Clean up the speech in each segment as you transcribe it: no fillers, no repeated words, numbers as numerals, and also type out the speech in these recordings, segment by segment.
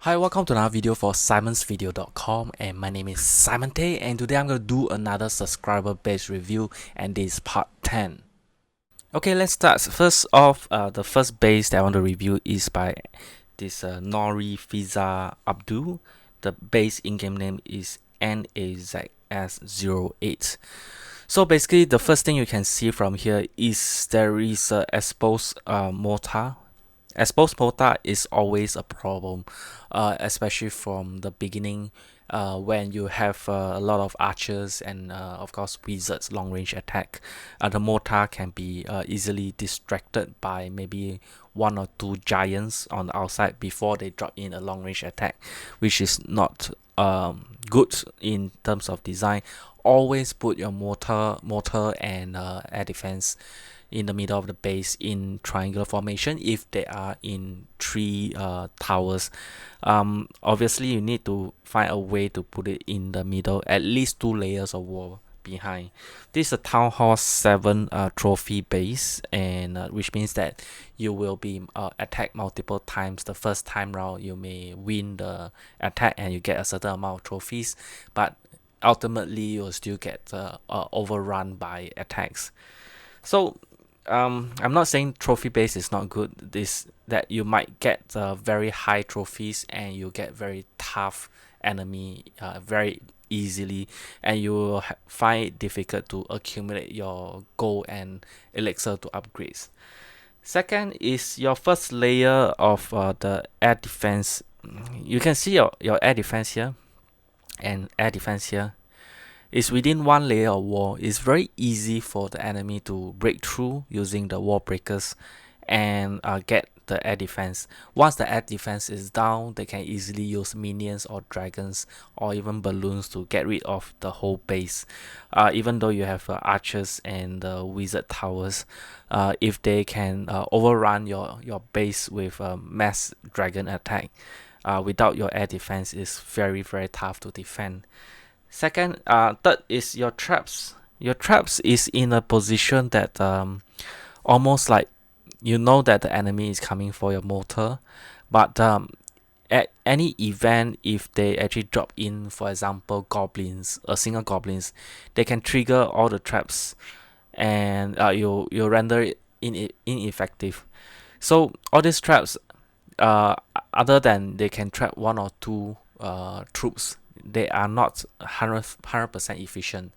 Hi, welcome to another video for simonsvideo.com, and my name is Simon Tay, and today I'm going to do another subscriber base review, and this is part 10. Okay, let's start. First off, the first base that I want to review is by this Nori Fiza Abdul. The base in-game name is NAZS08. So basically, the first thing you can see from here is there is a exposed mortar. Exposed mortar is always a problem, especially from the beginning when you have a lot of archers and of course wizards long range attack. The mortar can be easily distracted by maybe one or two giants on the outside before they drop in a long range attack, which is not good in terms of design. Always put your mortar and air defense in the middle of the base in triangular formation if they are in three towers. Obviously you need to find a way to put it in the middle, at least 2 layers of wall behind. This is a Town Hall 7 trophy base, and which means that you will be attacked multiple times. The first time round you may win the attack and you get a certain amount of trophies, but ultimately you'll still get overrun by attacks. So I'm not saying trophy base is not good. This that you might get very high trophies and you get very tough enemy very easily, and you will find it difficult to accumulate your gold and elixir to upgrades. Second is your first layer of the air defense. You can see your air defense here and air defense here is within 1 layer of wall. It's very easy for the enemy to break through using the wall breakers and get the air defense. Once the air defense is down, they can easily use minions or dragons or even balloons to get rid of the whole base. Even though you have archers and wizard towers, if they can overrun your base with a mass dragon attack, without your air defense, is very tough to defend. Second, third is your traps. Your traps is in a position that almost like you know that the enemy is coming for your mortar, but at any event, if they actually drop in, for example, goblins, a single goblins, they can trigger all the traps, and you render it ineffective. So all these traps, other than they can trap one or two troops, they are not 100% efficient.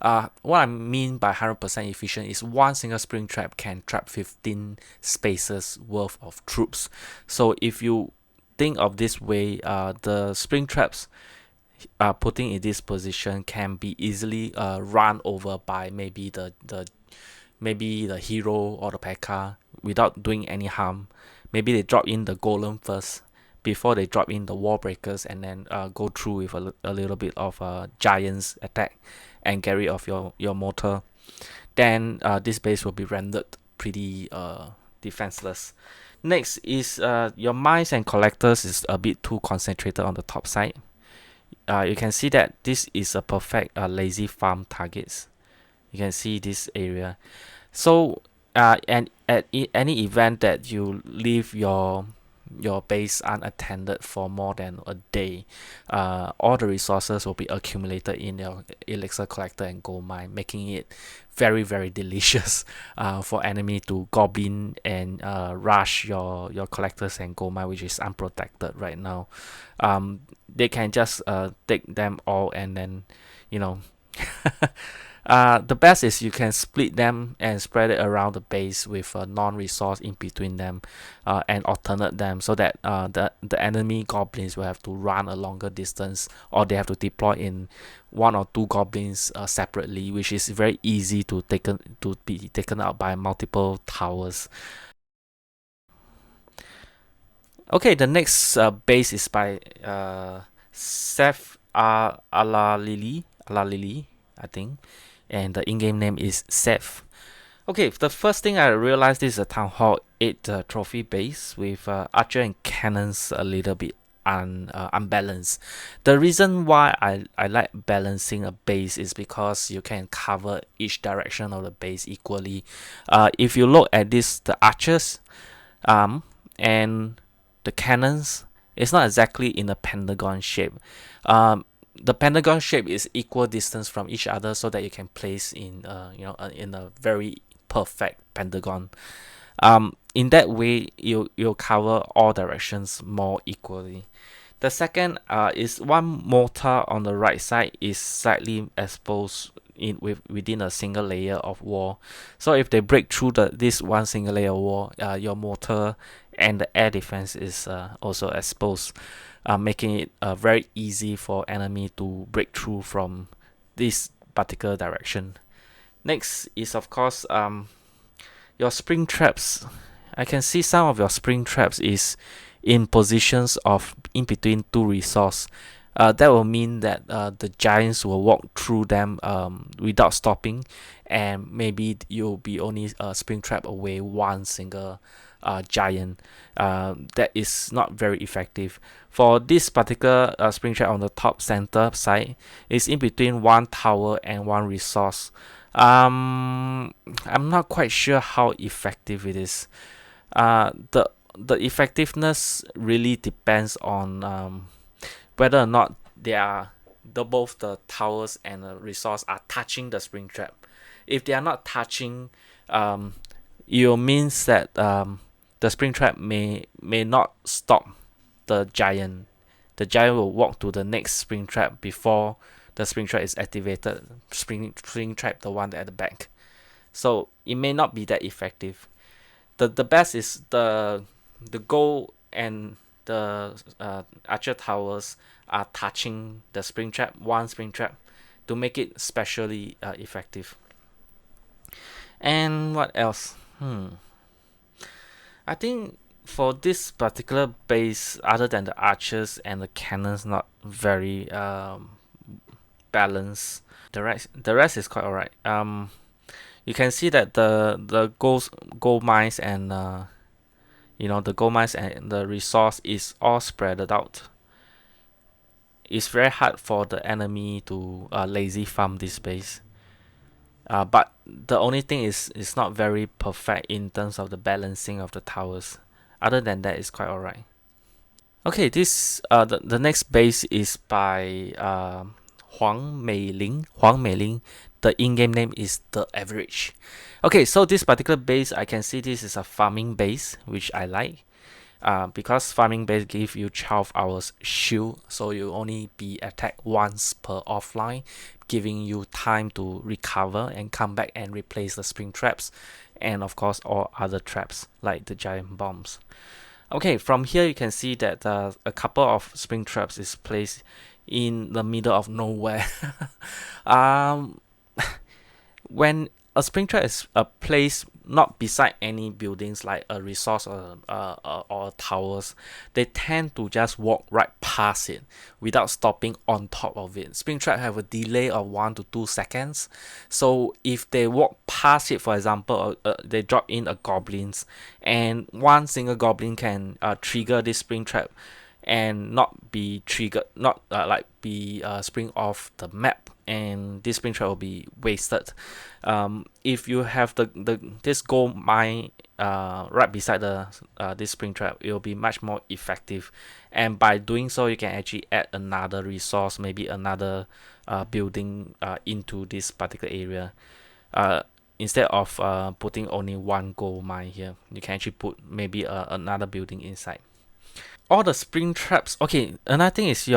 What I mean by 100% efficient is one single spring trap can trap 15 spaces worth of troops. So if you think of this way, the spring traps putting in this position can be easily run over by maybe the hero or the P.E.K.K.A without doing any harm. Maybe they drop in the golem first before they drop in the wall breakers, and then go through with a little bit of giants attack and get rid of your mortar. Then this base will be rendered pretty defenseless. Next is your mines and collectors is a bit too concentrated on the top side. You can see that this is a perfect lazy farm targets. You can see this area. So and at any event that you leave your base unattended for more than a day, all the resources will be accumulated in your elixir collector and gold mine, making it very delicious for enemy to goblin and rush your collectors and gold mine, which is unprotected right now. They can just take them all, and then you know the best is you can split them and spread it around the base with a non-resource in between them, and alternate them, so that the enemy goblins will have to run a longer distance, or they have to deploy in one or two goblins separately, which is very easy to be taken out by multiple towers. Okay, the next base is by Seth Alalili, I think, and the in-game name is Seth. Okay, the first thing I realized is a Town Hall 8 trophy base with archer and cannons a little bit unbalanced. The reason why I like balancing a base is because you can cover each direction of the base equally. If you look at this, the archers and the cannons, It's not exactly in a pentagon shape. Um, the pentagon shape is equal distance from each other so that you can place in in a very perfect pentagon. In that way, you'll cover all directions more equally. The second is one mortar on the right side is slightly exposed within a single layer of wall. So if they break through this one single layer wall, your mortar and the air defense is also exposed, making it very easy for enemy to break through from this particular direction. Next is of course your spring traps. I can see some of your spring traps is in positions of in between two resource. That will mean that the giants will walk through them without stopping, and maybe you'll be only a spring trap away one single giant. That is not very effective. For this particular spring trap on the top center side, is in between one tower and one resource. I'm not quite sure how effective it is. The effectiveness really depends on whether or not they are both the towers and the resource are touching the spring trap. If they are not touching, it means that the spring trap may not stop the giant. The giant will walk to the next spring trap before the spring trap is activated. Spring trap, the one at the back. So it may not be that effective. The best is the goal and the archer towers are touching the spring trap, one spring trap, to make it specially effective. And what else? I think for this particular base, other than the archers and the cannons, not very balanced. The rest is quite alright. You can see that the gold mines and the gold mines and the resource is all spread out. It's very hard for the enemy to lazy farm this base. But the only thing is it's not very perfect in terms of the balancing of the towers. Other than that, it's quite alright. Okay, the next base is by Huang Meiling. Huang Meiling. The in-game name is The Average. Okay, so this particular base, I can see this is a farming base, which I like. Because farming base give you 12 hours shield, so you only be attacked once per offline, giving you time to recover and come back and replace the spring traps, and of course all other traps like the giant bombs. Okay, from here you can see that a couple of spring traps is placed in the middle of nowhere. um, when a spring trap is placed not beside any buildings like a resource or towers, they tend to just walk right past it without stopping on top of it. Spring trap have a delay of 1 to 2 seconds, so if they walk past it, for example, they drop in a goblins, and one single goblin can trigger this spring trap and not be triggered, not be spring off the map, and this spring trap will be wasted. If you have this gold mine right beside the this spring trap, it will be much more effective, and by doing so you can actually add another resource, maybe another building into this particular area. Instead of putting only one gold mine here, you can actually put maybe another building inside. All the spring traps. Okay, another thing is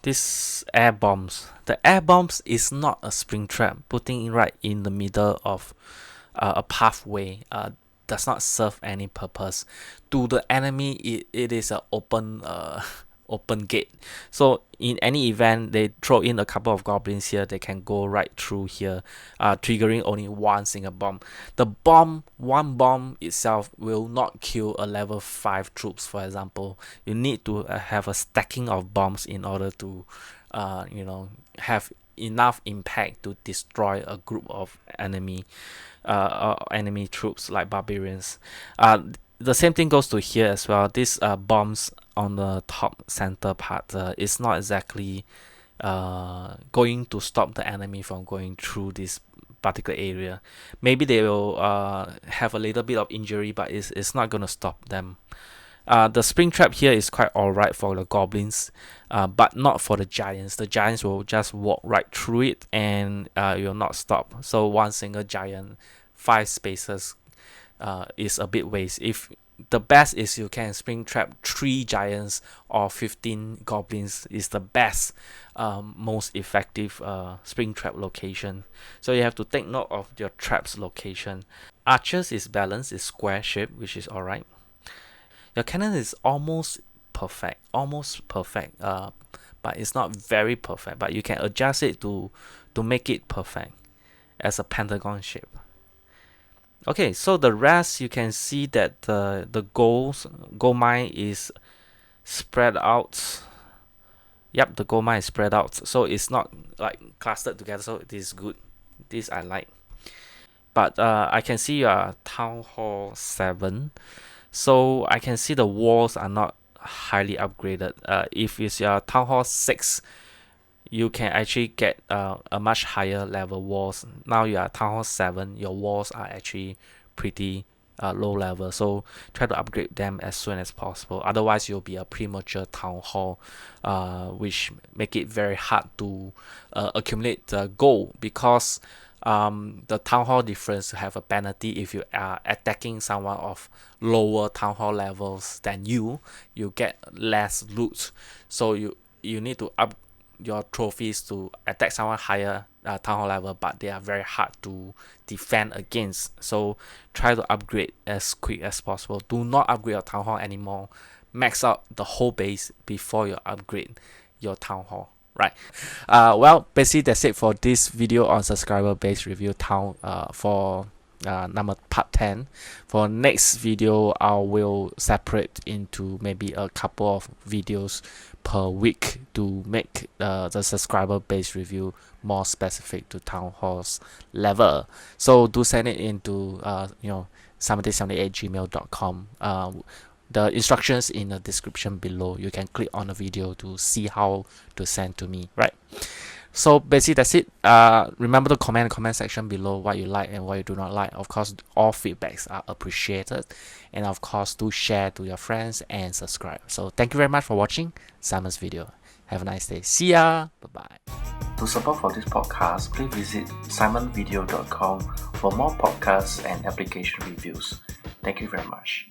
this air bombs. The air bombs is not a spring trap. Putting it right in the middle of a pathway does not serve any purpose. To the enemy, it is an open open gate. So in any event, they throw in a couple of goblins here, they can go right through here, triggering only one single bomb. One bomb itself will not kill a level 5 troops, for example. You need to have a stacking of bombs in order to have enough impact to destroy a group of enemy troops like barbarians. The same thing goes to here as well. These bombs on the top center part is not exactly going to stop the enemy from going through this particular area. Maybe they will have a little bit of injury, but it's not going to stop them. The spring trap here is quite alright for the goblins, but not for the giants. The giants will just walk right through it and it will not stop. So one single giant, 5 spaces is a bit waste. If the best is you can spring trap 3 giants or 15 goblins is the best, most effective spring trap location. So you have to take note of your traps location. Archers is balanced, is square shape, which is alright. Your cannon is almost perfect, but it's not very perfect. But you can adjust it to make it perfect as a pentagon shape. Okay, so the rest you can see that the gold mine is spread out. Yep, the gold mine is spread out, so it's not like clustered together. So this is good. This I like. But I can see your Town Hall 7. So I can see the walls are not highly upgraded. If it's your Town Hall 6, you can actually get a much higher level walls. Now you are Town Hall 7, your walls are actually pretty low level. So try to upgrade them as soon as possible. Otherwise, you'll be a premature Town Hall, which make it very hard to accumulate gold, because the Town Hall difference have a penalty. If you are attacking someone of lower Town Hall levels than you get less loot. So you need to up your trophies to attack someone higher Town Hall level, but they are very hard to defend against. So try to upgrade as quick as possible. Do not upgrade your Town Hall anymore. Max out the whole base before you upgrade your Town Hall. Right. Well, basically that's it for this video on subscriber base review town for number part 10. For next video, I will separate into maybe a couple of videos per week to make the subscriber base review more specific to Town Hall's level. So do send it into 7078@gmail.com. The instructions in the description below. You can click on the video to see how to send to me, right? So basically that's it. Remember to comment in the comment section below what you like and what you do not like. Of course, all feedbacks are appreciated, and of course do share to your friends and subscribe. So thank you very much for watching Simon's video. Have a nice day. See ya. Bye bye. To support for this podcast, please visit simonvideo.com for more podcasts and application reviews. Thank you very much.